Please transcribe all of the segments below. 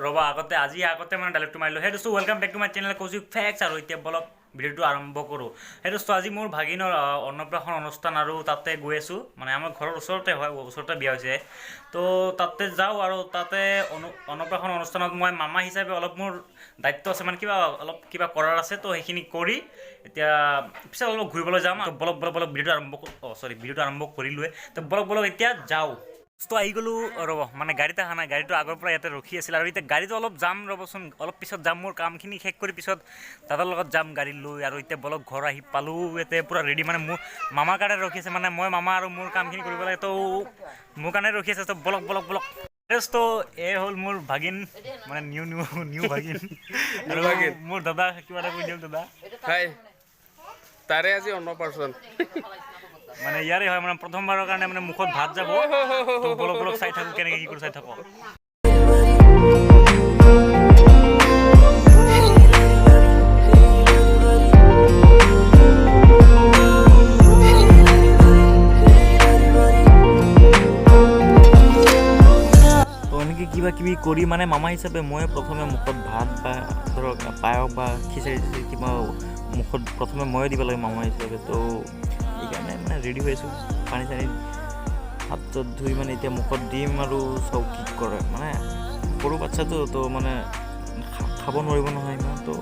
ৰবা আজি আগতে মানে ডাইলেক্টটো মাৰিলোঁ। সেই দোস্তো welcome back to my channel Kaushik facts. আৰু এতিয়া বলক ভিডিঅ'টো আৰম্ভ কৰোঁ। সেই দোস্তো আজি মোৰ ভাগিনৰ অন্নপ্ৰাশন অনুষ্ঠান আৰু তাতে গৈ আছোঁ। মানে আমাৰ ঘৰৰ ওচৰতে হয়, ওচৰতে বিয়া হৈছে। তো তাতে যাওঁ আৰু তাতে অন্নপ্ৰাশন অনুষ্ঠানত মই মামা হিচাপে অলপ মোৰ দায়িত্ব আছে, মানে কিবা কৰাৰ আছে। তো সেইখিনি কৰি এতিয়া পিছত অলপ ঘূৰিবলৈ যাম। তো বলক ভিডিঅ'টো আৰম্ভ কৰিলোৱে। তো বলক এতিয়া যাওঁ। তো আহি গ'লোঁ। ৰ'ব মানে গাড়ীতে অহা নাই, গাড়ীটো আগৰ পৰা ইয়াতে ৰখি আছিল। আৰু এতিয়া গাড়ীটো অলপ যাম, ৰ'বচোন অলপ পিছত যাম। মোৰ কামখিনি শেষ কৰি পিছত দাদাৰ লগত যাম গাড়ী লৈ। আৰু এতিয়া বলক ঘৰ আহি পালোঁ। ইয়াতে পূৰা ৰেডি, মানে মোৰ মামাৰ কাৰণে ৰখি আছে। মানে মই মামা আৰু মোৰ কামখিনি কৰিব লাগে, তো মোৰ কাৰণে ৰখি আছে। তো বলক তো এই হ'ল মোৰ ভাগিন, মানে নিউ ভাগিন। আৰু মোৰ দাদা কিবা এটা কৈ দিয়ক দাদা। তাৰে আজি অন্নপ্ৰাশন মানে ইয়াৰে হয়, মানে প্ৰথমবাৰৰ কাৰণে মানে মুখত ভাত যাব। তো বলক চাই থাকোঁ কেনেকৈ কি কৰি চাই থাকোঁ। তো এনেকৈ কিবা কিবি কৰি মানে মামা হিচাপে মই প্ৰথমে মুখত ভাত বা ধৰক পায়স বা খিচাৰি কিবা মুখত প্ৰথমে ময়ে দিব লাগে মামা হিচাপে। তো সেইকাৰণে মানে ৰেডি হৈ আছোঁ, পানী চানী হাত চাত ধুই মানে এতিয়া মুখত দিম। আৰু চব কি কৰে মানে সৰু বাচ্ছাটো, তো মানে খাব নোৱাৰিব নহয় ইমান। তো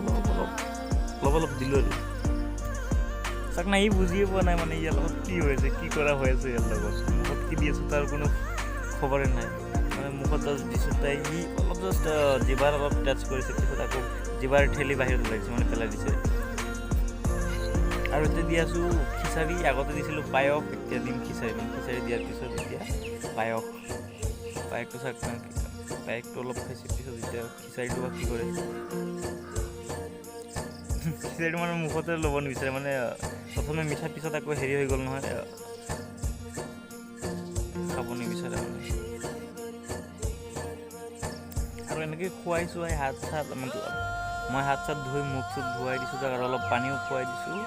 অলপ দিলোঁ আৰু চাক না, ই বুজিয়ে পোৱা নাই মানে ইয়াৰ লগত কি হৈ আছে, কি কৰা হৈ আছে। ইয়াৰ লগত মুখত কি দি আছোঁ তাৰ কোনো খবৰে নাই। মানে মুখত জাষ্ট দিছোঁ, তাই ই অলপ জাষ্ট জিভাৰ অলপ টাচ কৰিছে, পিছত আকৌ জিভাৰ ঠেলি বাহিৰত ওলাইছে, মানে পেলাই দিছে। আৰু এতিয়া দি আছোঁ খিচাৰি। আগতে দিছিলোঁ পায়স, এতিয়া দিম খিচাৰি। খিচাৰি দিয়াৰ পিছত এতিয়া পায়সটো চাওক, পায়সটো অলপ খাইছে, পিছত এতিয়া খিচাৰিটো বা কি কৰে। খিচাৰিটো মানে মুখতে ল'ব নিবিচাৰে, মানে প্ৰথমে মিঠা, পিছত আকৌ হেৰি হৈ গ'ল নহয়, খাব নিবিচাৰে মানে। আৰু এনেকৈ খুৱাই চুৱাই মই হাত চাত ধুই মুখ চুখ ধুৱাই দিছোঁ তাক, আৰু অলপ পানীও খুৱাই দিছোঁ।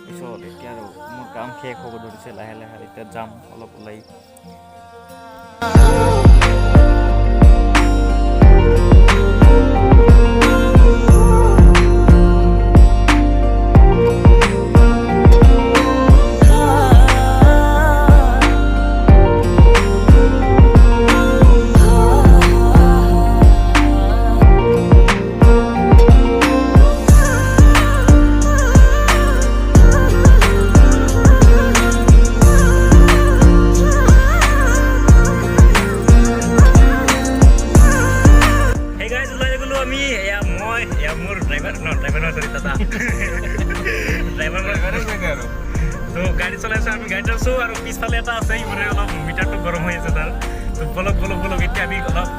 পিছত এতিয়া আৰু মোৰ কাম শেষ হ'ব ধৰিছে লাহে লাহে। এতিয়া যাম অলপ ওলাই। তো গাড়ী চলাইছোঁ, আমি গাড়ীত আছোঁ। আৰু পিছফালে এটা আছে, মানে অলপ মিটাৰটো গৰম হৈ আছে তাৰ। তো বলক এতিয়া আমি অলপ